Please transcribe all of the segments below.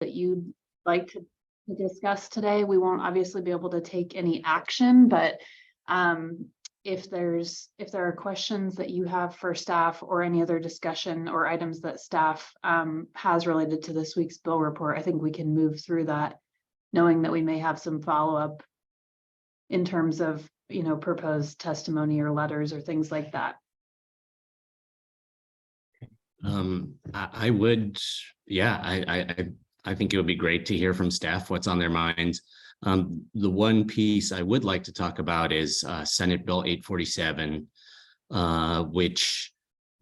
that you'd like to discuss today. We won't obviously be able to take any action, but if there are questions that you have for staff or any other discussion or items that staff has related to this week's bill report, I think we can move through that, knowing that we may have some follow-up in terms of, proposed testimony or letters or things like that. I would, yeah, I think it would be great to hear from staff what's on their minds. The one piece I would like to talk about is Senate Bill 847, which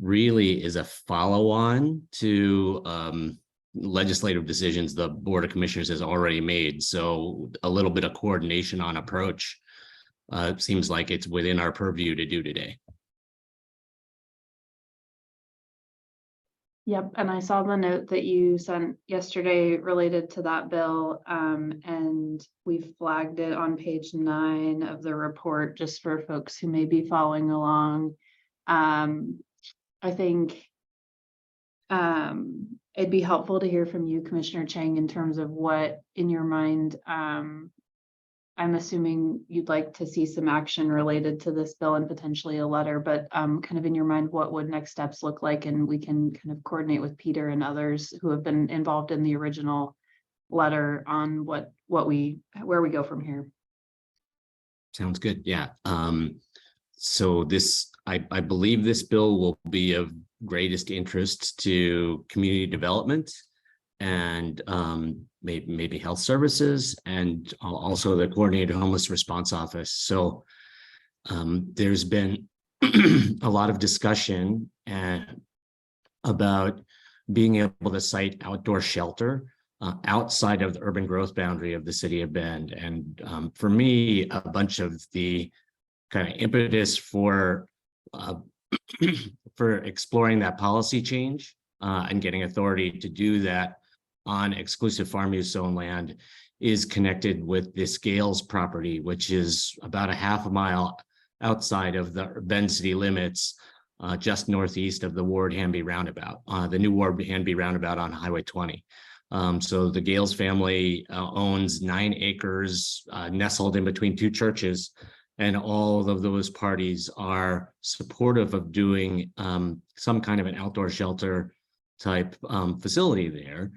really is a follow-on to legislative decisions the Board of Commissioners has already made. So a little bit of coordination on approach seems like it's within our purview to do today. Yep, and I saw the note that you sent yesterday related to that bill, and we flagged it on page 9 of the report just for folks who may be following along. I think it'd be helpful to hear from you, Commissioner Chang, in terms of what in your mind, I'm assuming you'd like to see some action related to this bill and potentially a letter, but kind of in your mind, what would next steps look like? And we can kind of coordinate with Peter and others who have been involved in the original letter on where we go from here. Sounds good. Yeah. So this, I believe this bill will be of greatest interest to community development and maybe health services, and also the Coordinated Homeless Response Office. So there's been a lot of discussion about being able to site outdoor shelter outside of the urban growth boundary of the city of Bend. And for me, a bunch of the kind of impetus for exploring that policy change and getting authority to do that on exclusive farm use zone land is connected with the Scales property, which is about a half a mile outside of the Bend city limits, just northeast of the Ward Hanby roundabout, the new Ward Hanby roundabout on Highway 20. So the Gales family owns 9 acres nestled in between 2 churches, and all of those parties are supportive of doing some kind of an outdoor shelter type facility there.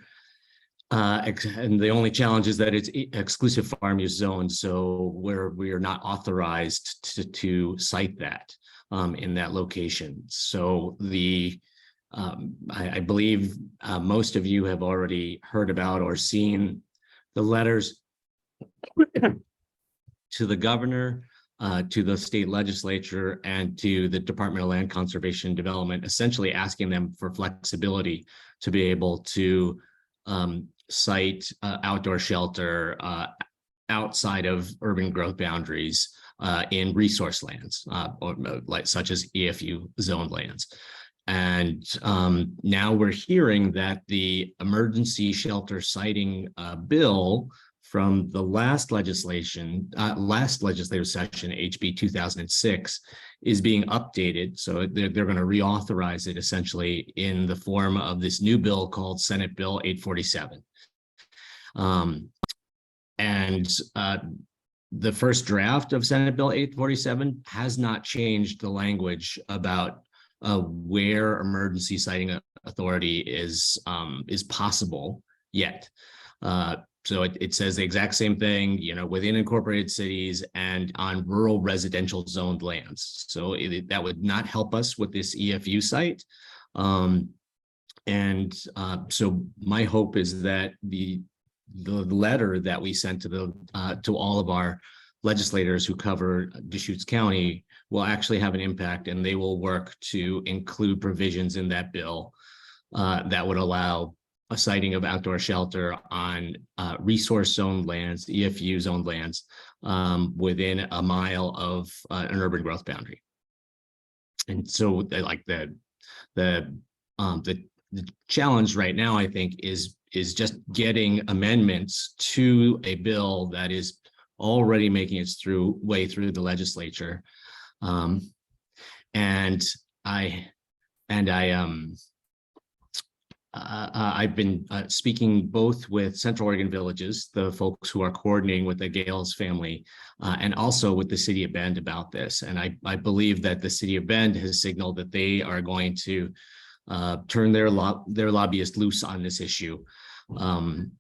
And the only challenge is that it's exclusive farm use zone, so we are not authorized to site that in that location. So I believe most of you have already heard about or seen the letters to the governor, to the state legislature, and to the Department of Land Conservation and Development, essentially asking them for flexibility to be able to site outdoor shelter outside of urban growth boundaries in resource lands, such as EFU zoned lands. And now we're hearing that the emergency shelter siting bill from the last legislative session, HB 2006, is being updated. So they're going to reauthorize it essentially in the form of this new bill called Senate Bill 847. The first draft of Senate Bill 847 has not changed the language about where emergency siting authority is possible yet. So it says the exact same thing, within incorporated cities and on rural residential zoned lands. So that would not help us with this EFU site. So my hope is that the letter that we sent to all of our legislators who cover Deschutes County will actually have an impact, and they will work to include provisions in that bill that would allow a siting of outdoor shelter on resource zoned lands, EFU zoned lands, within a mile of an urban growth boundary. And so the challenge right now, I think, is just getting amendments to a bill that is already making its way through the legislature. I've been speaking both with Central Oregon Villages, the folks who are coordinating with the Gales family, and also with the city of Bend about this. And I believe that the city of Bend has signaled that they are going to turn their lobbyists loose on this issue to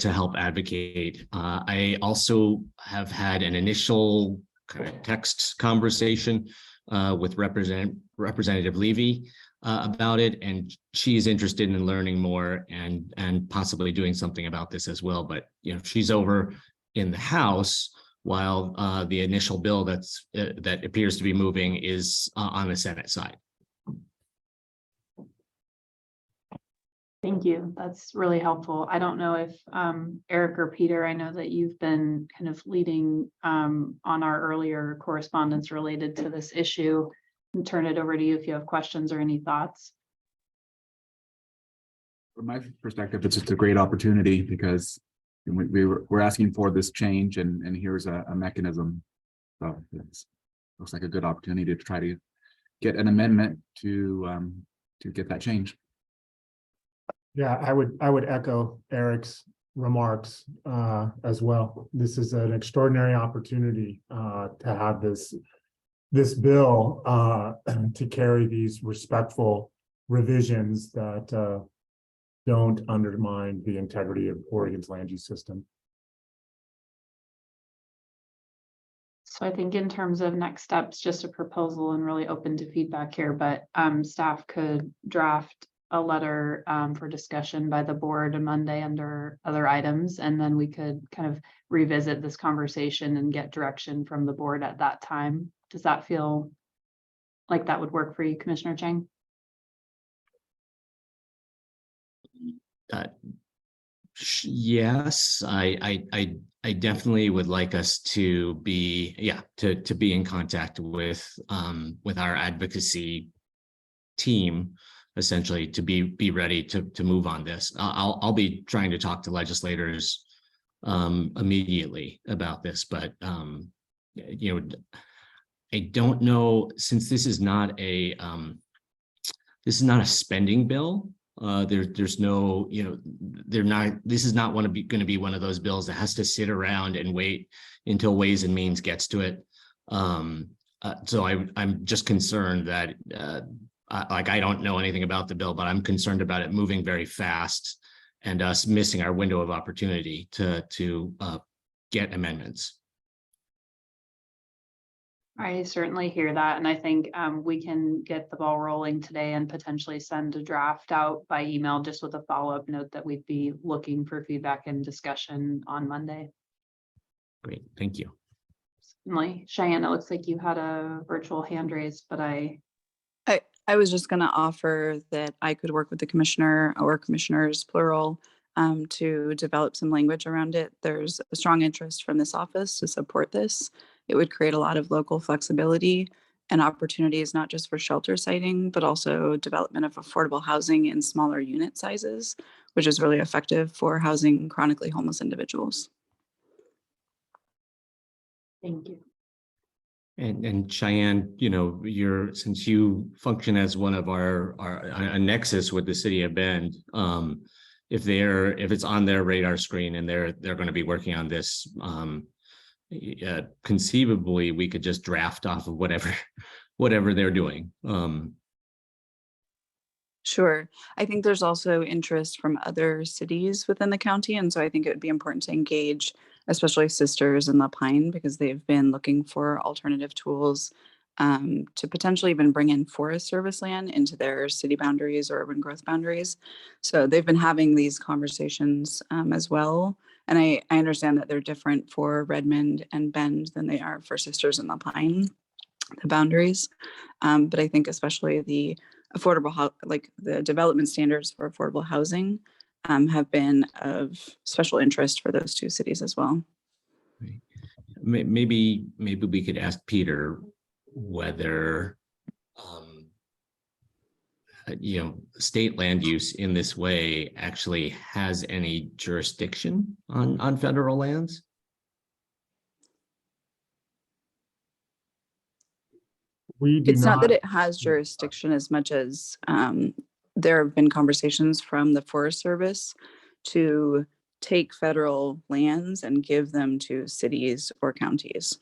help advocate. I also have had an initial kind of text conversation with Representative Levy about it, and she is interested in learning more and possibly doing something about this as well. But she's over in the House, while the initial bill that appears to be moving is on the Senate side. Thank you. That's really helpful. I don't know if Eric or Peter, I know that you've been kind of leading on our earlier correspondence related to this issue. And turn it over to you if you have questions or any thoughts. From my perspective, it's just a great opportunity because we're asking for this change, and here's a mechanism. So it looks like a good opportunity to try to get an amendment to get that change. Yeah, I would echo Eric's remarks as well. This is an extraordinary opportunity to have this bill to carry these respectful revisions that don't undermine the integrity of Oregon's land use system. So I think in terms of next steps, just a proposal and really open to feedback here, but staff could draft a letter for discussion by the board on Monday under other items, and then we could kind of revisit this conversation and get direction from the board at that time. Does that feel like that would work for you, Commissioner Chang? Yes, I definitely would like us to be to be in contact with our advocacy team, essentially, to be ready to move on this. I'll be trying to talk to legislators immediately about this, but I don't know, since this is not a spending bill. There's no, this is not going to be one of those bills that has to sit around and wait until Ways and Means gets to it. So I'm just concerned that I don't know anything about the bill, but I'm concerned about it moving very fast and us missing our window of opportunity to get amendments. I certainly hear that, and I think we can get the ball rolling today and potentially send a draft out by email just with a follow-up note that we'd be looking for feedback and discussion on Monday. Great, thank you. Certainly. Cheyenne, it looks like you had a virtual hand raised, but I was just going to offer that I could work with the commissioner or commissioners, plural, to develop some language around it. There's a strong interest from this office to support this. It would create a lot of local flexibility and opportunities, not just for shelter siting, but also development of affordable housing in smaller unit sizes, which is really effective for housing chronically homeless individuals. thank you. And Cheyenne, since you function as one of a nexus with the city of Bend, if it's on their radar screen and they're going to be working on this, conceivably we could just draft off of whatever they're doing. Sure. I think there's also interest from other cities within the county. And so I think it would be important to engage, especially Sisters in La Pine, because they've been looking for alternative tools to potentially even bring in Forest Service land into their city boundaries or urban growth boundaries. So they've been having these conversations as well. And I understand that they're different for Redmond and Bend than they are for Sisters in La Pine, the boundaries. But I think especially the affordable, like the development standards for affordable housing have been of special interest for those two cities as well. Maybe we could ask Peter whether state land use in this way actually has any jurisdiction on federal lands. We do It's not that it has jurisdiction as much as there have been conversations from the Forest Service to take federal lands and give them to cities or counties.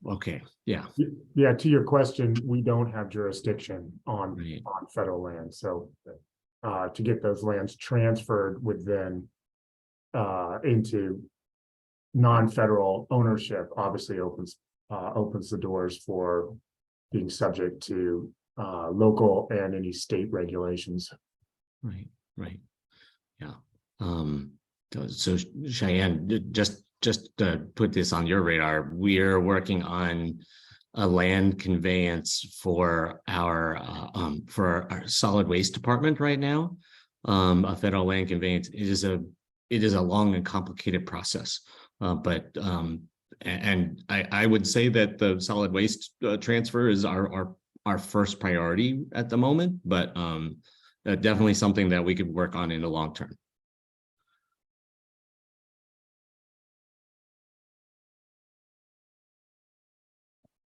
Okay, yeah, Yeah, to your question, we don't have jurisdiction on right. federal land, so to get those lands transferred would then into non-federal ownership, obviously opens the doors for being subject to local and any state regulations. Right, right. Yeah. So Cheyenne, just to put this on your radar, we are working on a land conveyance for our solid waste department right now. A federal land conveyance. It is a long and complicated process. But I would say that the solid waste transfer is our first priority at the moment, but definitely something that we could work on in the long term.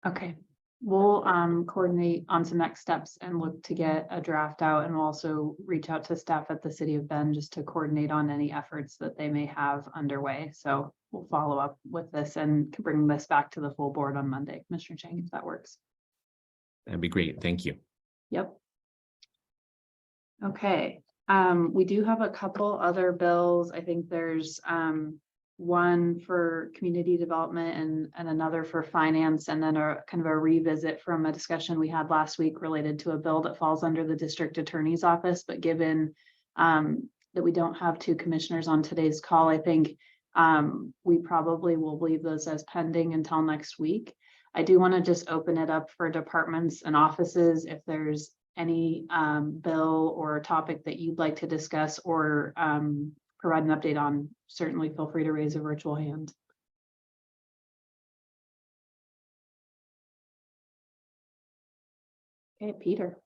Okay, we'll coordinate on some next steps and look to get a draft out, and we'll also reach out to staff at the City of Bend just to coordinate on any efforts that they may have underway. So we'll follow up with this and can bring this back to the full board on Monday, Commissioner Chang, if that works. That'd be great. Thank you. Yep. Okay, we do have a couple other bills. I think there's one for community development and another for finance, and then a kind of a revisit from a discussion we had last week related to a bill that falls under the district attorney's office. But given that we don't have two commissioners on today's call, I think we probably will leave those as pending until next week. I do want to just open it up for departments and offices. If there's any bill or topic that you'd like to discuss or provide an update on, certainly feel free to raise a virtual hand. Okay, Peter.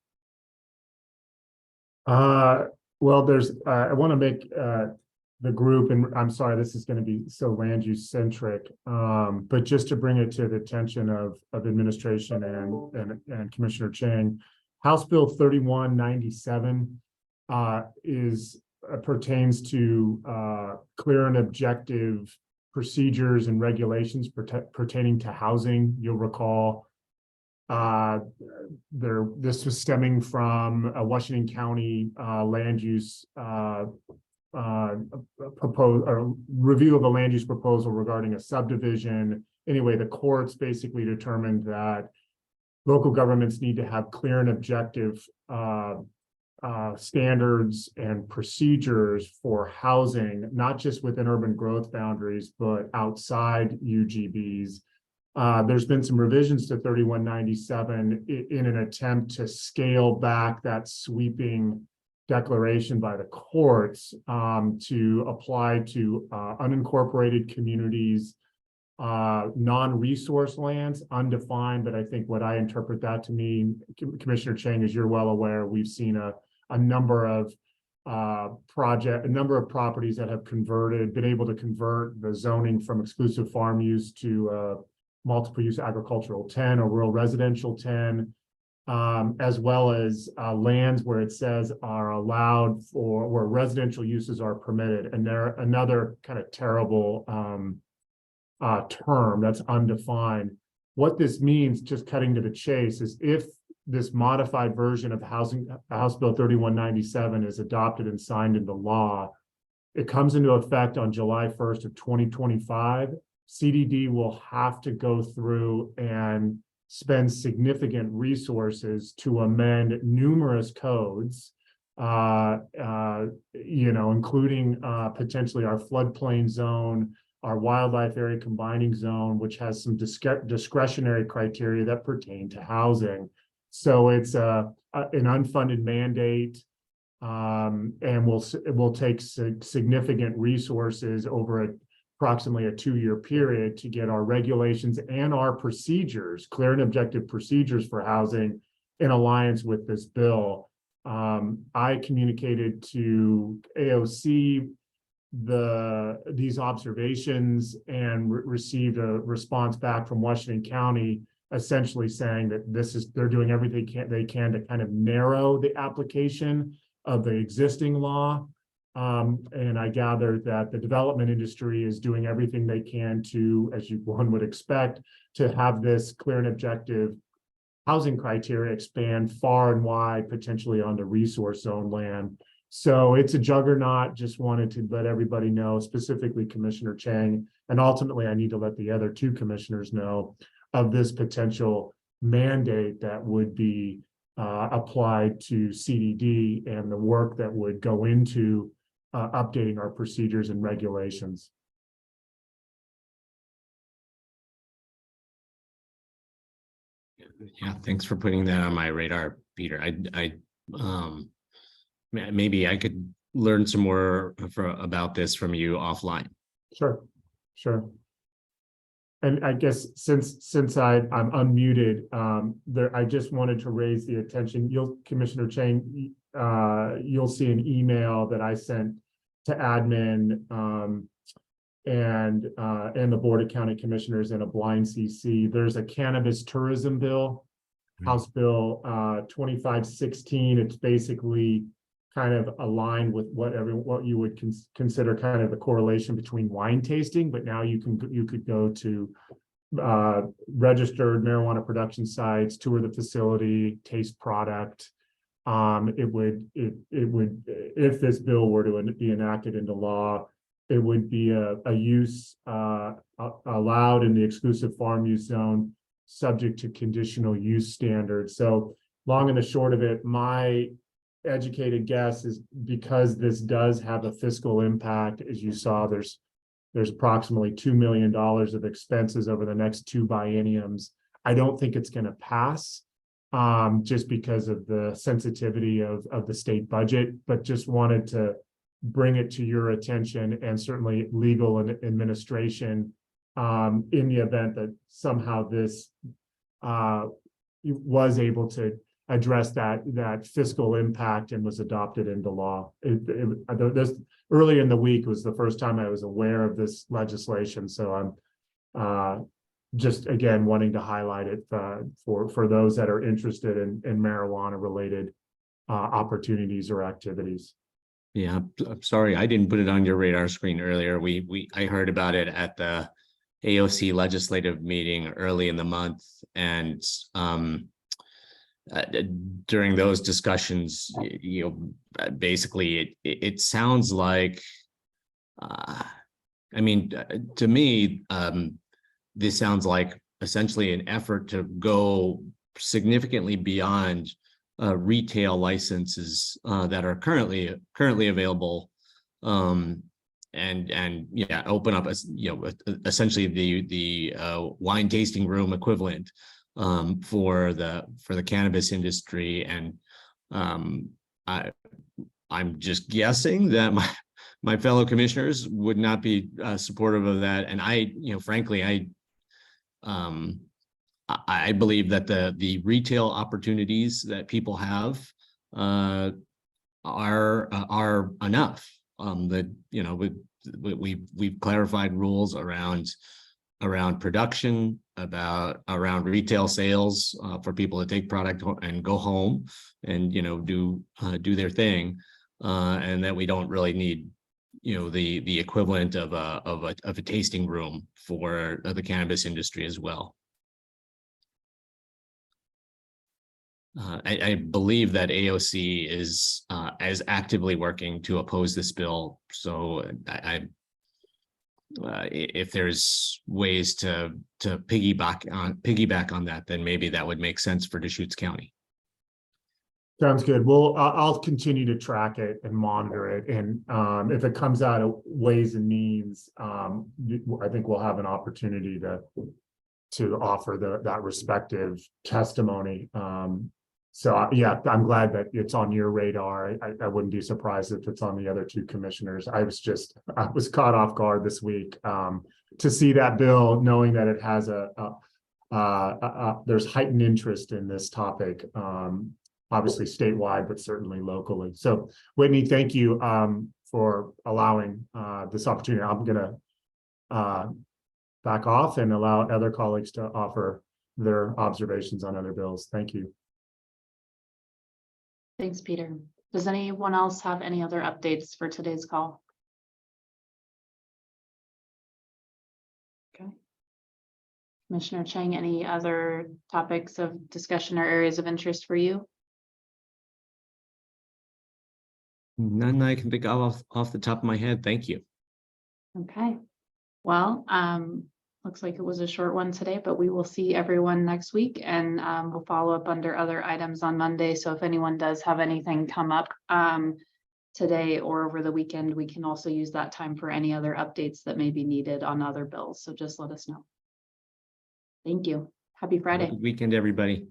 Well, there's I want to make the group, and I'm sorry, this is going to be so land use centric, but just to bring it to the attention of administration and Commissioner Chang, House Bill 3197 pertains to clear and objective procedures and regulations pertaining to housing. You'll recall this was stemming from a Washington County land use review of a land use proposal regarding a subdivision. Anyway, the courts basically determined that local governments need to have clear and objective standards and procedures for housing, not just within urban growth boundaries, but outside UGBs. There's been some revisions to 3197 in an attempt to scale back that sweeping declaration by the courts to apply to unincorporated communities, non-resource lands, undefined. But I think what I interpret that to mean, Commissioner Chang, as you're well aware, we've seen a number of properties that have been able to convert the zoning from exclusive farm use to multiple use agricultural 10 or rural residential 10, as well as lands where it says are allowed for where residential uses are permitted. And they're another kind of terrible term that's undefined. What this means, just cutting to the chase, is if this modified version of House Bill 3197 is adopted and signed into law, it comes into effect on July 1st of 2025. CDD will have to go through and spend significant resources to amend numerous codes, including potentially our floodplain zone, our wildlife area combining zone, which has some discretionary criteria that pertain to housing. So it's an unfunded mandate, and it will take significant resources over approximately a 2-year period to get our regulations and our procedures, clear and objective procedures for housing, in alliance with this bill. I communicated to AOC these observations and received a response back from Washington County essentially saying that they're doing everything they can to kind of narrow the application of the existing law. And I gather that the development industry is doing everything they can to, as one would expect, to have this clear and objective housing criteria expand far and wide, potentially onto resource zone land. So it's a juggernaut. Just wanted to let everybody know, specifically Commissioner Chang, and ultimately I need to let the other two commissioners know of this potential mandate that would be applied to CDD and the work that would go into updating our procedures and regulations. Yeah, thanks for putting that on my radar, Peter. Maybe I could learn some more about this from you offline. Sure. And I guess since I'm unmuted, I just wanted to raise the attention. Commissioner Chang, you'll see an email that I sent to admin and the Board of County Commissioners in a blind CC. There's a cannabis tourism bill, House Bill 2516. It's basically kind of aligned with what you would consider kind of the correlation between wine tasting, but now you could go to registered marijuana production sites, tour the facility, taste product. It would, if this bill were to be enacted into law, it would be a use allowed in the exclusive farm use zone, subject to conditional use standards. So long and the short of it, my educated guess is because this does have a fiscal impact, as you saw, there's approximately $2 million of expenses over the next 2 bienniums. I don't think it's going to pass just because of the sensitivity of the state budget, but just wanted to bring it to your attention and certainly legal and administration in the event that somehow this was able to address that fiscal impact and was adopted into law. This early in the week was the first time I was aware of this legislation. So I'm just again wanting to highlight it for those that are interested in marijuana related opportunities or activities. Yeah, I'm sorry, I didn't put it on your radar screen earlier. I heard about it at the AOC legislative meeting early in the month, and during those discussions, basically it sounds like, to me, this sounds like essentially an effort to go significantly beyond retail licenses that are currently available, and open up essentially the wine tasting room equivalent for the cannabis industry. And I'm just guessing that my fellow commissioners would not be supportive of that. And frankly, I believe that the retail opportunities that people have are enough. We've clarified rules around production, around retail sales for people to take product and go home and do their thing, and that we don't really need the equivalent of a tasting room for the cannabis industry as well. I believe that AOC is actively working to oppose this bill. So if there's ways to piggyback on that, then maybe that would make sense for Deschutes County. Sounds good. Well, I'll continue to track it and monitor it. And if it comes out of Ways and Means, I think we'll have an opportunity to offer that respective testimony. So yeah, I'm glad that it's on your radar. I wouldn't be surprised if it's on the other two commissioners. I was caught off guard this week to see that bill, knowing that it has there's heightened interest in this topic, obviously statewide, but certainly locally. So Whitney, thank you for allowing this opportunity. I'm gonna back off and allow other colleagues to offer their observations on other bills. Thank you. Thanks, Peter. Does anyone else have any other updates for today's call? Okay. Commissioner Chang, any other topics of discussion or areas of interest for you? None I can think of off the top of my head. Thank you. Okay, well, looks like it was a short one today, but we will see everyone next week and we'll follow up under other items on Monday. So if anyone does have anything come up today or over the weekend, we can also use that time for any other updates that may be needed on other bills. So just let us know. Thank you. Happy Have a Friday. good weekend, everybody.